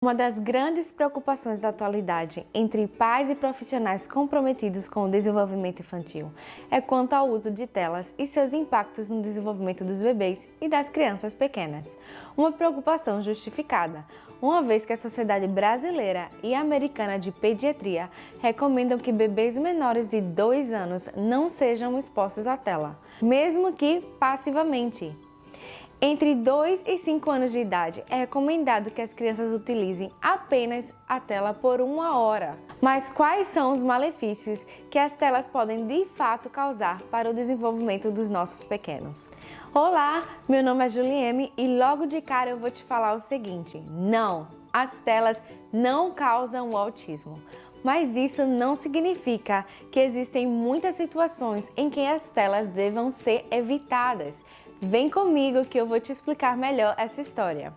Uma das grandes preocupações da atualidade entre pais e profissionais comprometidos com o desenvolvimento infantil é quanto ao uso de telas e seus impactos no desenvolvimento dos bebês e das crianças pequenas. Uma preocupação justificada, uma vez que a Sociedade Brasileira e Americana de Pediatria recomendam que bebês menores de 2 anos não sejam expostos à tela, mesmo que passivamente. Entre 2 e 5 anos de idade, é recomendado que as crianças utilizem apenas a tela por 1 hora. Mas quais são os malefícios que as telas podem de fato causar para o desenvolvimento dos nossos pequenos? Olá, meu nome é Julieme e logo de cara eu vou te falar o seguinte: não, as telas não causam o autismo. Mas isso não significa que existem muitas situações em que as telas devam ser evitadas. Vem comigo que eu vou te explicar melhor essa história.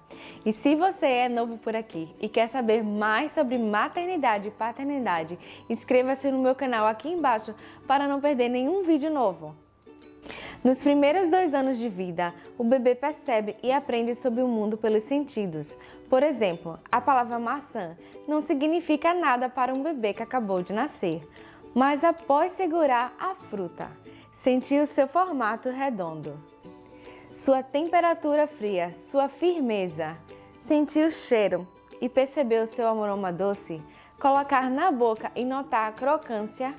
E se você é novo por aqui e quer saber mais sobre maternidade e paternidade, inscreva-se no meu canal aqui embaixo para não perder nenhum vídeo novo. Nos primeiros 2 anos de vida, o bebê percebe e aprende sobre o mundo pelos sentidos. Por exemplo, a palavra maçã não significa nada para um bebê que acabou de nascer. Mas após segurar a fruta, sentir o seu formato redondo, sua temperatura fria, sua firmeza, sentir o cheiro e perceber o seu aroma doce, colocar na boca e notar a crocância,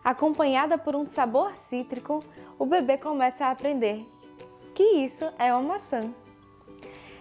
acompanhada por um sabor cítrico, o bebê começa a aprender que isso é uma maçã.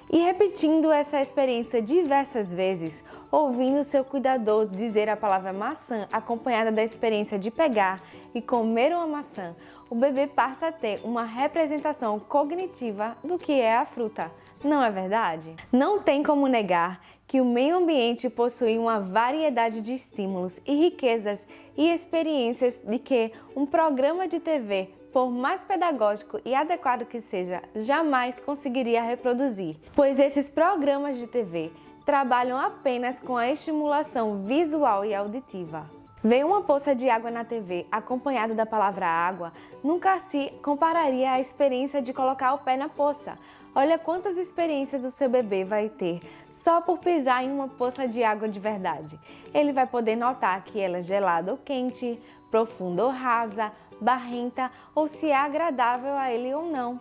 E repetindo essa experiência diversas vezes, ouvindo seu cuidador dizer a palavra maçã acompanhada da experiência de pegar e comer uma maçã, o bebê passa a ter uma representação cognitiva do que é a fruta. Não é verdade? Não tem como negar que o meio ambiente possui uma variedade de estímulos e riquezas e experiências de que um programa de TV, por mais pedagógico e adequado que seja, jamais conseguiria reproduzir, pois esses programas de TV trabalham apenas com a estimulação visual e auditiva. Ver uma poça de água na TV acompanhado da palavra água nunca se compararia à experiência de colocar o pé na poça. Olha quantas experiências o seu bebê vai ter só por pisar em uma poça de água de verdade. Ele vai poder notar que ela é gelada ou quente, profunda ou rasa, barrenta ou se é agradável a ele ou não.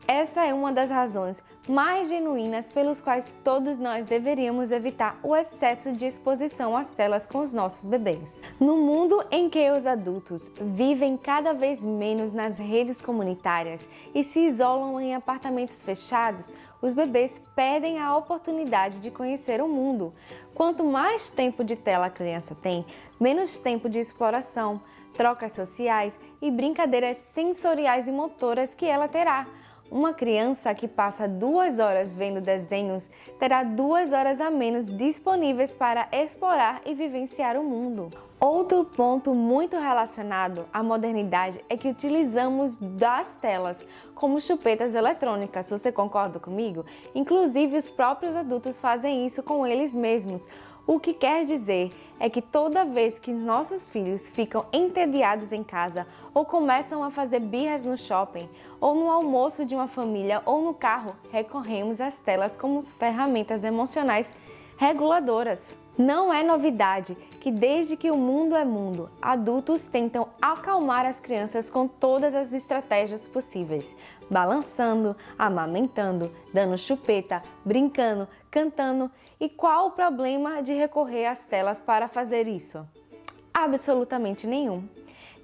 Essa é uma das razões mais genuínas pelos quais todos nós deveríamos evitar o excesso de exposição às telas com os nossos bebês. No mundo em que os adultos vivem cada vez menos nas redes comunitárias e se isolam em apartamentos fechados, os bebês perdem a oportunidade de conhecer o mundo. Quanto mais tempo de tela a criança tem, menos tempo de exploração, trocas sociais e brincadeiras sensoriais e motoras que ela terá. Uma criança que passa 2 horas vendo desenhos terá 2 horas a menos disponíveis para explorar e vivenciar o mundo. Outro ponto muito relacionado à modernidade é que utilizamos das telas como chupetas eletrônicas. Você concorda comigo? Inclusive, os próprios adultos fazem isso com eles mesmos. O que quer dizer é que toda vez que os nossos filhos ficam entediados em casa ou começam a fazer birras no shopping, ou no almoço de uma família ou no carro, recorremos às telas como ferramentas emocionais reguladoras. Não é novidade que desde que o mundo é mundo, adultos tentam acalmar as crianças com todas as estratégias possíveis, balançando, amamentando, dando chupeta, brincando, cantando. E qual o problema de recorrer às telas para fazer isso? Absolutamente nenhum.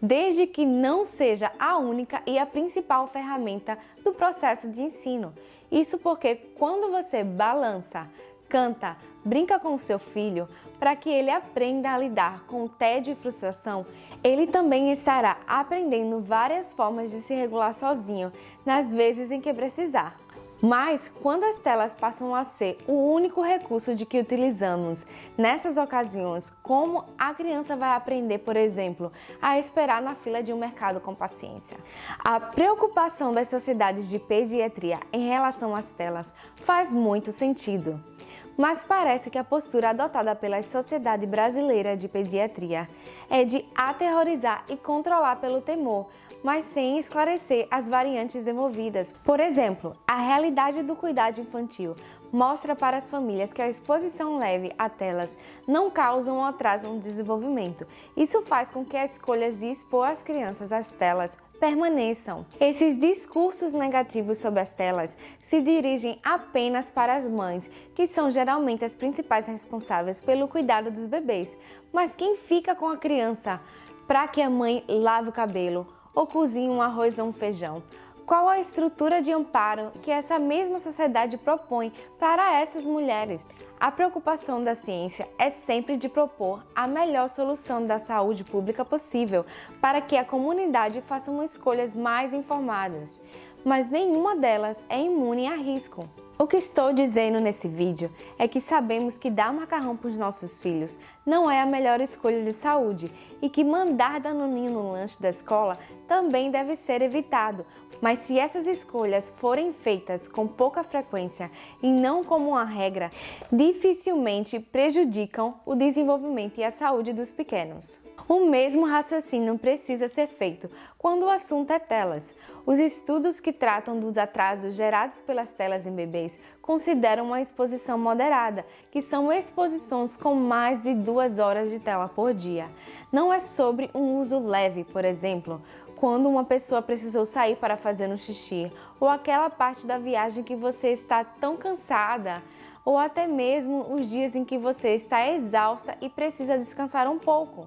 Desde que não seja a única e a principal ferramenta do processo de ensino. Isso porque quando você balança, canta, brinca com o seu filho para que ele aprenda a lidar com o tédio e frustração, ele também estará aprendendo várias formas de se regular sozinho nas vezes em que precisar. Mas quando as telas passam a ser o único recurso de que utilizamos nessas ocasiões, como a criança vai aprender, por exemplo, a esperar na fila de um mercado com paciência? A preocupação das sociedades de pediatria em relação às telas faz muito sentido. Mas parece que a postura adotada pela Sociedade Brasileira de Pediatria é de aterrorizar e controlar pelo temor, mas sem esclarecer as variantes envolvidas. Por exemplo, a realidade do cuidado infantil mostra para as famílias que a exposição leve a telas não causa um atraso no desenvolvimento. Isso faz com que as escolhas de expor as crianças às telas permaneçam. Esses discursos negativos sobre as telas se dirigem apenas para as mães, que são geralmente as principais responsáveis pelo cuidado dos bebês. Mas quem fica com a criança para que a mãe lave o cabelo ou cozinhe um arroz ou um feijão? Qual a estrutura de amparo que essa mesma sociedade propõe para essas mulheres? A preocupação da ciência é sempre de propor a melhor solução da saúde pública possível para que a comunidade faça escolhas mais informadas, mas nenhuma delas é imune a risco. O que estou dizendo nesse vídeo é que sabemos que dar macarrão para os nossos filhos não é a melhor escolha de saúde e que mandar danoninho no lanche da escola também deve ser evitado. Mas se essas escolhas forem feitas com pouca frequência e não como uma regra, dificilmente prejudicam o desenvolvimento e a saúde dos pequenos. O mesmo raciocínio precisa ser feito quando o assunto é telas. Os estudos que tratam dos atrasos gerados pelas telas em bebês consideram uma exposição moderada, que são exposições com mais de 2 horas de tela por dia. Não é sobre um uso leve, por exemplo, quando uma pessoa precisou sair para fazer um xixi, ou aquela parte da viagem que você está tão cansada, ou até mesmo os dias em que você está exausta e precisa descansar um pouco.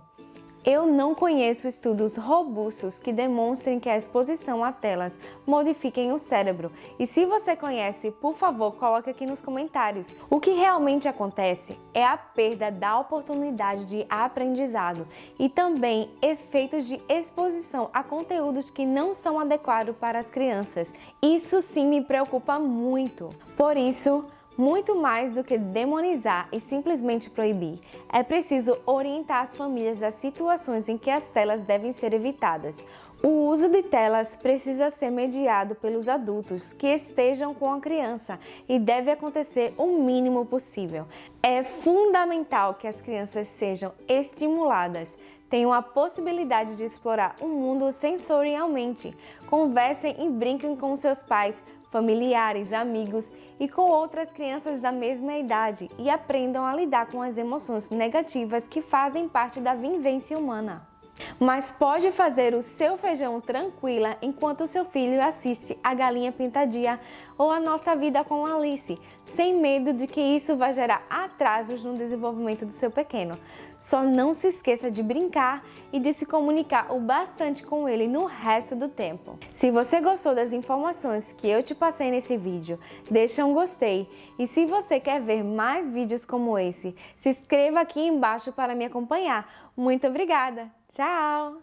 Eu não conheço estudos robustos que demonstrem que a exposição a telas modifiquem o cérebro. E se você conhece, por favor, coloque aqui nos comentários. O que realmente acontece é a perda da oportunidade de aprendizado e também efeitos de exposição a conteúdos que não são adequados para as crianças. Isso sim me preocupa muito. Por isso, muito mais do que demonizar e simplesmente proibir, é preciso orientar as famílias às situações em que as telas devem ser evitadas. O uso de telas precisa ser mediado pelos adultos que estejam com a criança e deve acontecer o mínimo possível. É fundamental que as crianças sejam estimuladas, tenham a possibilidade de explorar o mundo sensorialmente, conversem e brinquem com seus pais, familiares, amigos e com outras crianças da mesma idade e aprendam a lidar com as emoções negativas que fazem parte da vivência humana. Mas pode fazer o seu feijão tranquila enquanto o seu filho assiste a Galinha Pintadinha ou A Nossa Vida com Alice, sem medo de que isso vai gerar atrasos no desenvolvimento do seu pequeno. Só não se esqueça de brincar e de se comunicar o bastante com ele no resto do tempo. Se você gostou das informações que eu te passei nesse vídeo, deixa um gostei. E se você quer ver mais vídeos como esse, se inscreva aqui embaixo para me acompanhar. Muito obrigada! Tchau!